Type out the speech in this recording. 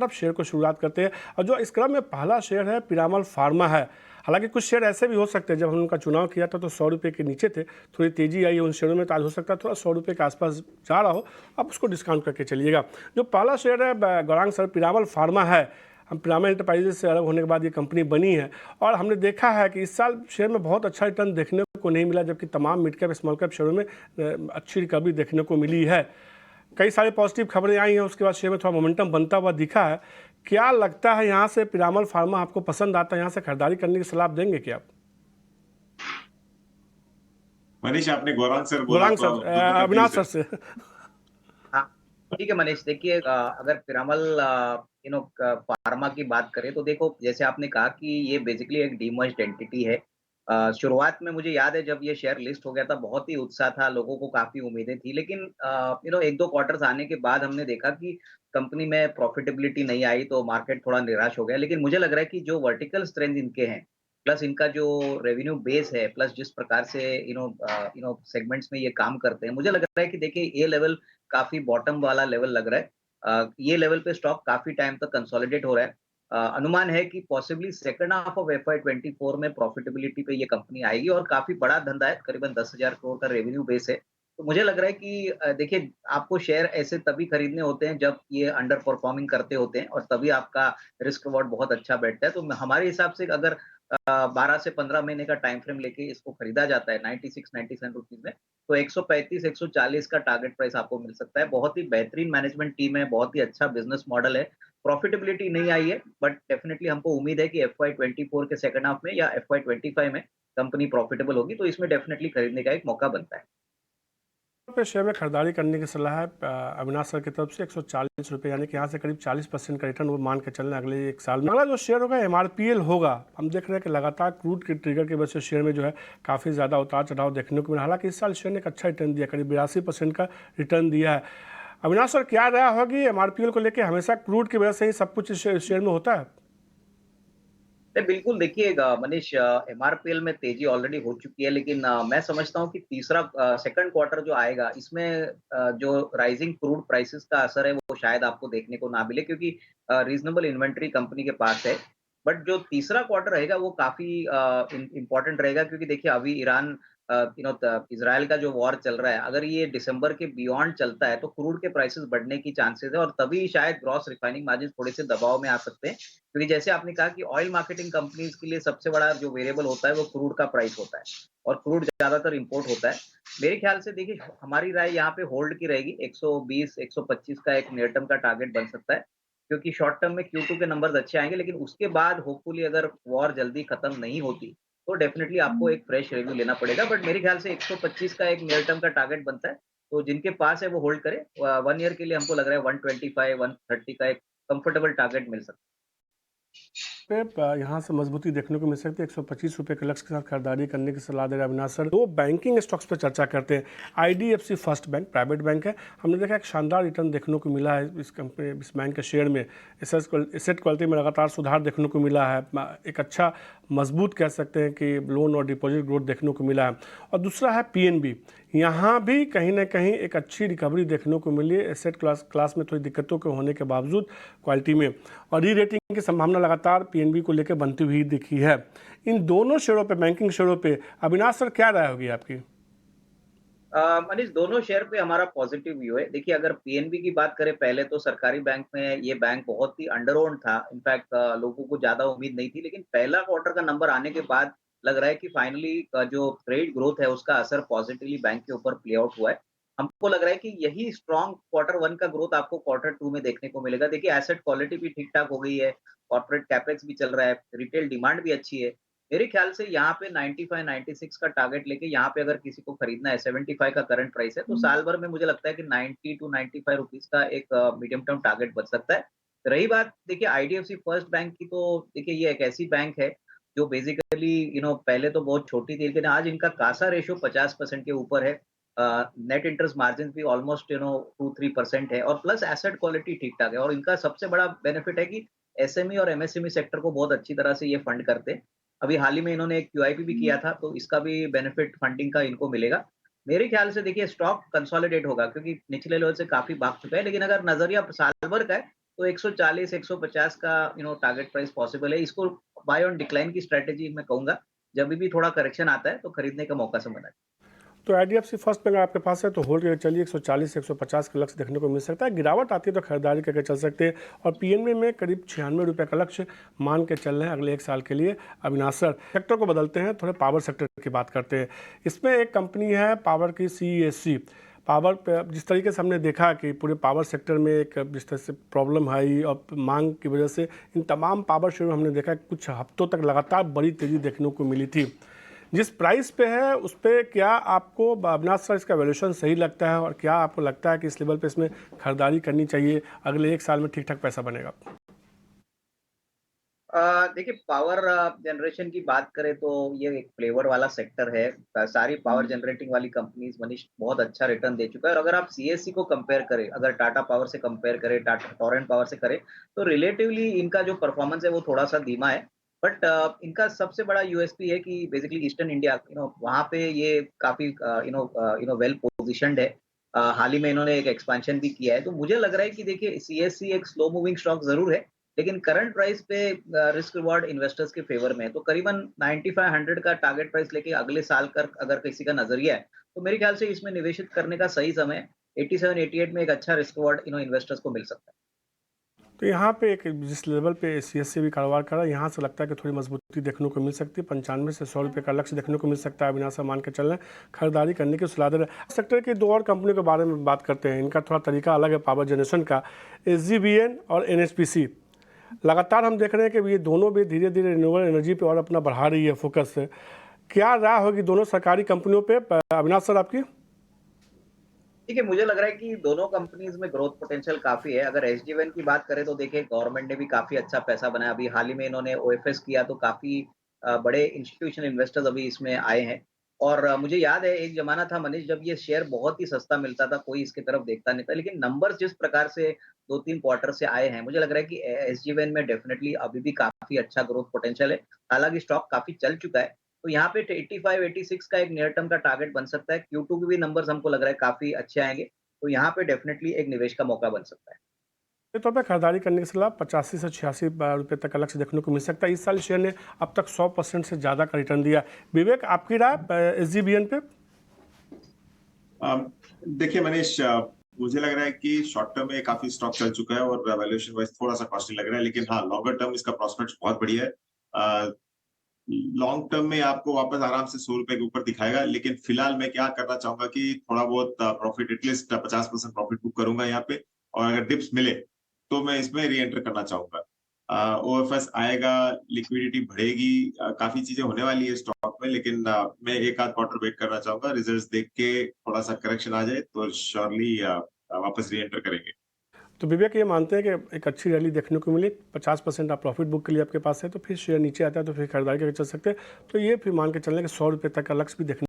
तरफ शेयर को शुरुआत करते हैं और जो इस क्रम में पहला शेयर है पीरामल फार्मा है। हालांकि कुछ शेयर ऐसे भी हो सकते हैं, जब हमने उनका चुनाव किया था तो 100 रुपये के नीचे थे, थोड़ी तेजी आई है उन शेयरों में, तो आज हो सकता है थोड़ा 100 रुपये के आसपास जा रहा हो, आप उसको डिस्काउंट करके चलिएगा। जो पहला शेयर है गौरांग सर पीरामल फार्मा है। हम पीरामल एंटरप्राइजेज से अलग होने के बाद ये कंपनी बनी है और हमने देखा है कि इस साल शेयर में बहुत अच्छा रिटर्न देखने को नहीं मिला, जबकि तमाम मिड कैप स्मॉल कैप शेयरों में अच्छी रिकवरी देखने को मिली है। कई सारी पॉजिटिव खबरें आई हैं, उसके बाद शेयर में थोड़ा मोमेंटम बनता हुआ दिखा है। क्या लगता है यहाँ से पीरामल फार्मा आपको पसंद आता है, यहाँ से खरीदारी करने की सलाह देंगे क्या आप? मनीष, आपने गौरांग सर बोला गौरांग तो सर, दोनों का दिल अविनाश सर से। हाँ, ठीक है मनीष। देखिए, अगर पिरामल फार्मा की बात करें तो देखो, जैसे आपने कहा कि ये बेसिकली एक डीमर्ज्ड एंटिटी है। शुरुआत में मुझे याद है जब ये शेयर लिस्ट हो गया था, बहुत ही उत्साह था, लोगों को काफ़ी उम्मीदें थी। लेकिन 1-2 क्वार्टर्स आने के बाद हमने देखा कि कंपनी में प्रॉफिटेबिलिटी नहीं आई, तो मार्केट थोड़ा निराश हो गया। लेकिन मुझे लग रहा है कि जो वर्टिकल स्ट्रेंथ इनके हैं, प्लस इनका जो रेवेन्यू बेस है, प्लस जिस प्रकार से सेगमेंट्स में ये काम करते हैं, मुझे लग रहा है कि देखिए ये लेवल काफ़ी बॉटम वाला लेवल लग रहा है। ये लेवल पे स्टॉक काफ़ी टाइम तक कंसोलिडेट हो रहा है। अनुमान है कि possibly second half of FY 24 में प्रॉफिटेबिलिटी पे ये कंपनी आएगी और काफ़ी बड़ा धंधा है, करीबन 10,000 करोड़ का रेवेन्यू बेस है। तो मुझे लग रहा है कि देखिए, आपको शेयर ऐसे तभी खरीदने होते हैं जब ये अंडर परफॉर्मिंग करते होते हैं और तभी आपका रिस्क रिवॉर्ड बहुत अच्छा बैठता है। तो हमारे हिसाब से अगर 12 से 15 महीने का टाइम फ्रेम लेके इसको खरीदा जाता है 96-97 रुपीज़ में, तो 135-140 का टारगेट प्राइस आपको मिल सकता है। बहुत ही बेहतरीन मैनेजमेंट टीम है, बहुत ही अच्छा बिज़नेस मॉडल है। प्रॉफिटेबिलिटी नहीं आई है, बट डेफिनिटली हमको उम्मीद है कि एफवाई 24 के सेकंड हाफ में या एफवाई 25 में कंपनी प्रॉफिटेबल होगी, तो इसमें डेफिनिटली खरीदने का एक मौका बनता है। पे शेयर में खरीदारी करने की सलाह है अविनाश सर की तरफ से 140 रुपये, यानी कि यहाँ से करीब 40% का रिटर्न वो मान के चलना अगले एक साल में। अगला जो शेयर होगा MRPL होगा। हम देख रहे हैं कि लगातार क्रूड के ट्रिगर की वजह से शेयर में जो है काफ़ी ज़्यादा उतार चढ़ाव देखने को मिला। हालांकि इस साल शेयर ने एक अच्छा रिटर्न दिया, करीब 82% का रिटर्न दिया है। अविनाश सर, क्या राय होगी MRPL को लेकर? हमेशा क्रूड की वजह से ही सब कुछ शेयर में होता है। नहीं, बिल्कुल। देखिए मनीष, एमआरपीएल में तेजी ऑलरेडी हो चुकी है, लेकिन मैं समझता हूँ कि तीसरा सेकंड क्वार्टर जो आएगा, इसमें जो राइजिंग क्रूड प्राइसेस का असर है वो शायद आपको देखने को ना मिले, क्योंकि रीजनेबल इन्वेंट्री कंपनी के पास है। बट जो तीसरा क्वार्टर रहेगा वो काफी इम्पोर्टेंट रहेगा, क्योंकि देखिए अभी ईरान इजराइल का जो वॉर चल रहा है, अगर ये दिसंबर के बियॉन्ड चलता है तो क्रूड के प्राइसेस बढ़ने की चांसेस है और तभी शायद ग्रॉस रिफाइनिंग मार्जिन थोड़े से दबाव में आ सकते हैं। क्योंकि जैसे आपने कहा कि ऑयल मार्केटिंग कंपनीज के लिए सबसे बड़ा जो वेरिएबल होता है वो क्रूड का प्राइस होता है और क्रूड ज्यादातर इंपोर्ट होता है। मेरे ख्याल से देखिए, हमारी राय यहाँ पे होल्ड की रहेगी। 120 125 का एक नियर टर्म का टारगेट बन सकता है, क्योंकि शॉर्ट टर्म में Q2 के नंबर्स अच्छे आएंगे, लेकिन उसके बाद होपफुली अगर वॉर जल्दी खत्म नहीं होती तो डेफिनेटली आपको एक फ्रेश रिव्यू लेना पड़ेगा। बट मेरे ख्याल से 125 का एक नियर टर्म का टारगेट बनता है, तो जिनके पास है वो होल्ड करे। 1 ईयर के लिए हमको लग रहा है 125 130 का एक कंफर्टेबल टारगेट मिल सकता है। पे यहाँ से मजबूती देखने को मिल सकती है। 125 रुपये के लक्ष्य के साथ खरीदारी करने की सलाह दे रहे अविनाश सर। दो बैंकिंग स्टॉक्स पर चर्चा करते हैं। IDFC first bank private bank है। हमने देखा एक शानदार रिटर्न देखने को मिला है इस कंपनी, इस बैंक के शेयर में। एसेट क्वालिटी में लगातार सुधार देखने को मिला है। एक अच्छा मजबूत कह सकते हैं कि लोन और डिपॉजिट ग्रोथ देखने को मिला है। और दूसरा है PNB। यहाँ भी कहीं ना कहीं एक अच्छी रिकवरी देखने को मिली है, एसेट क्लास में थोड़ी दिक्कतों के होने के बावजूद क्वालिटी में, और री रेटिंग की संभावना लगातार PNB को लेकर बनती हुई दिखी है। इन दोनों शेयरों पे, बैंकिंग शेयरों पे अविनाश सर क्या राय होगी आपकी? मनीष, दोनों शेयर पे हमारा पॉजिटिव व्यू है। देखिए, अगर पीएनबी की बात करें, पहले तो सरकारी बैंक में ये बैंक बहुत ही अंडर ओन्ड था। इनफैक्ट लोगों को ज्यादा उम्मीद नहीं थी, लेकिन पहला क्वार्टर का नंबर आने के बाद लग रहा है कि फाइनली जो क्रेडिट ग्रोथ है उसका असर पॉजिटिवली बैंक के ऊपर प्ले आउट हुआ है। हमको लग रहा है कि यही स्ट्रॉन्ग क्वार्टर वन का ग्रोथ आपको क्वार्टर टू में देखने को मिलेगा। देखिए, एसेट क्वालिटी भी ठीक ठाक हो गई है, कॉर्पोरेट कैपेक्स भी चल रहा है, रिटेल डिमांड भी अच्छी है। मेरे ख्याल से यहाँ पे 95 96 का टारगेट लेके यहाँ पे अगर किसी को खरीदना है, 75 का करंट प्राइस है, तो साल भर में मुझे लगता है कि 90 टू 95 रुपीज का एक मीडियम टर्म टारगेट बच सकता है। रही बात देखिए IDFC फर्स्ट बैंक की, तो देखिए ये एक ऐसी बैंक है जो बेसिकली पहले तो बहुत छोटी थी, लेकिन आज इनका कासा रेशियो 50% के ऊपर है। नेट इंटरेस्ट मार्जिन भी ऑलमोस्ट 2-3% है और प्लस एसेट क्वालिटी ठीक ठाक है। और इनका सबसे बड़ा बेनिफिट है कि SME और MSME सेक्टर को बहुत अच्छी तरह से ये फंड करते हैं। अभी हाल ही में इन्होंने एक QIP भी किया था, तो इसका भी बेनिफिट फंडिंग का इनको मिलेगा। मेरे ख्याल से देखिए स्टॉक कंसोलिडेट होगा, क्योंकि निचले लेवल से काफ़ी भाग चुका है, लेकिन अगर नज़रिया साल भर का है, तो 140 150 का टारगेट प्राइस पॉसिबल है। इसको बाय ऑन डिक्लाइन की स्ट्रैटेजी मैं कहूँगा। जब भी थोड़ा करेक्शन आता है तो खरीदने का मौका समझना चाहिए। तो IDFC फर्स्ट बैंक आपके पास है तो होल्ड करके चलिए, 140 से 150 का लक्ष्य देखने को मिल सकता है। गिरावट आती है तो खरीदारी करके चल सकते हैं। और PNB में करीब 96 रुपये का लक्ष्य मान के चल रहे हैं अगले 1 साल के लिए। अविनाश सर, सेक्टर को बदलते हैं, थोड़े पावर सेक्टर की बात करते हैं। इसमें एक कंपनी है पावर की, CESC पावर पे। जिस तरीके से हमने देखा कि पूरे पावर सेक्टर में एक जिस तरह से प्रॉब्लम आई और मांग की वजह से इन तमाम पावर शेयर हमने देखा कुछ हफ्तों तक लगातार बड़ी तेज़ी देखने को मिली थी। जिस प्राइस पे है उस पे क्या आपको अविनाश सर इसका वैल्यूएशन सही लगता है, और क्या आपको लगता है कि इस लेवल पे इसमें खरीदारी करनी चाहिए, अगले 1 साल में ठीक ठाक पैसा बनेगा? देखिए, पावर जनरेशन की बात करें तो ये एक फ्लेवर वाला सेक्टर है। सारी पावर जनरेटिंग वाली कंपनीज मनीष बहुत अच्छा रिटर्न दे चुका है। और अगर आप सीएससी को कंपेयर करें, अगर टाटा पावर से कंपेयर करें, टाटा टोरेंट पावर से करें, तो रिलेटिवली इनका जो परफॉर्मेंस है वो थोड़ा सा धीमा है। बट इनका सबसे बड़ा यूएसपी है कि बेसिकली ईस्टर्न इंडिया वहाँ पे ये काफी वेल पोजिशनड है। हाल ही में इन्होंने एक एक्सपेंशन भी किया है। तो मुझे लग रहा है कि देखिए, सीएससी एक स्लो मूविंग स्टॉक जरूर है, लेकिन करंट प्राइस पे रिस्क रिवॉर्ड इन्वेस्टर्स के फेवर में है। तो करीबन 9500 का टारगेट प्राइस लेके अगले साल कर अगर किसी का नजरिया है, तो मेरे ख्याल से इसमें निवेशित करने का सही समय है। 87-88 में एक अच्छा रिस्क रिवॉर्ड इन्वेस्टर्स को मिल सकता है। तो यहाँ पे एक जिस लेवल पे CESC भी कारोबार कर रहा है, यहाँ से लगता है कि थोड़ी मजबूती देखने को मिल सकती है। 95 से 100 रुपये का लक्ष्य देखने को मिल सकता है। अविनाश मान के चल रहे हैं, खरीदारी करने की सलाह दे रहे हैं। सेक्टर की 2 और कंपनियों के बारे में बात करते हैं। इनका थोड़ा तरीका अलग है पावर जनरेशन का, SGVN और NHPC। लगातार हम देख रहे हैं कि ये दोनों भी धीरे धीरे रिन्यूएबल एनर्जी पे और अपना बढ़ा रही है फोकस। क्या राय होगी दोनों सरकारी कंपनियों पे, अविनाश सर आपकी? देखिए, मुझे लग रहा है कि दोनों कंपनीज में ग्रोथ पोटेंशियल काफी है। अगर एसजीवीएन की बात करें तो देखिए, गवर्नमेंट ने भी काफी अच्छा पैसा बनाया। अभी हाल ही में इन्होंने ओएफएस किया, तो काफी बड़े इंस्टीट्यूशनल इन्वेस्टर्स अभी इसमें आए हैं। और मुझे याद है एक जमाना था मनीष, जब ये शेयर बहुत ही सस्ता मिलता था, कोई इसकी तरफ देखता नहीं था। लेकिन नंबर्स जिस प्रकार से 2-3 क्वार्टर से आए हैं, मुझे लग रहा है कि एसजीवीएन में डेफिनेटली अभी भी काफी अच्छा ग्रोथ पोटेंशियल है। हालांकि स्टॉक काफी चल चुका है, तो यहाँ पे 85-86 का एक नियर टर्म का टारगेट बन सकता है। Q2 के भी नंबर्स हमको लग रहा है काफी अच्छे आएंगे, तो यहाँ पे डेफिनेटली एक निवेश का मौका बन सकता है। के तौर पर खरीदारी करने की सलाह 85 से 86 रुपये तक का लक्ष्य देखने को मिल सकता है। इस साल शेयर ने अब तक 100% से ज़्यादा का रिटर्न दिया। विवेक, आपकी राय SGBN पे? देखिए मनीष, मुझे लग रहा है कि शॉर्ट टर्म में काफी स्टॉक चल चुका है और वैल्यूएशन वाइज थोड़ा सा कॉस्टली लग रहा है, लेकिन हाँ, लॉन्गर टर्म इसका प्रोस्पेक्ट बहुत बढ़िया है। लॉन्ग टर्म में आपको वापस आराम से 100 रुपए के ऊपर दिखाएगा, लेकिन फिलहाल मैं क्या करना चाहूंगा कि थोड़ा बहुत प्रॉफिट, एटलीस्ट 50% प्रॉफिट बुक करूंगा यहाँ पे, और अगर डिप्स मिले तो मैं इसमें री एंटर करना चाहूंगा। ओएफएस आएगा, लिक्विडिटी बढ़ेगी, काफी चीजें होने वाली है स्टॉक में, लेकिन मैं एक आध क्वार्टर वेट करना चाहूंगा। रिजल्ट्स देख के थोड़ा सा करेक्शन आ जाए तो श्योरली वापस री एंटर करेंगे। तो विवेक ये मानते हैं कि एक अच्छी रैली देखने को मिली, 50% आप प्रॉफिट बुक के लिए आपके पास है, तो फिर शेयर नीचे आता है तो फिर खरीदारी करके चल सकते हैं। तो ये फिर मान के चलने के 100 रुपये तक का लक्ष्य भी देखने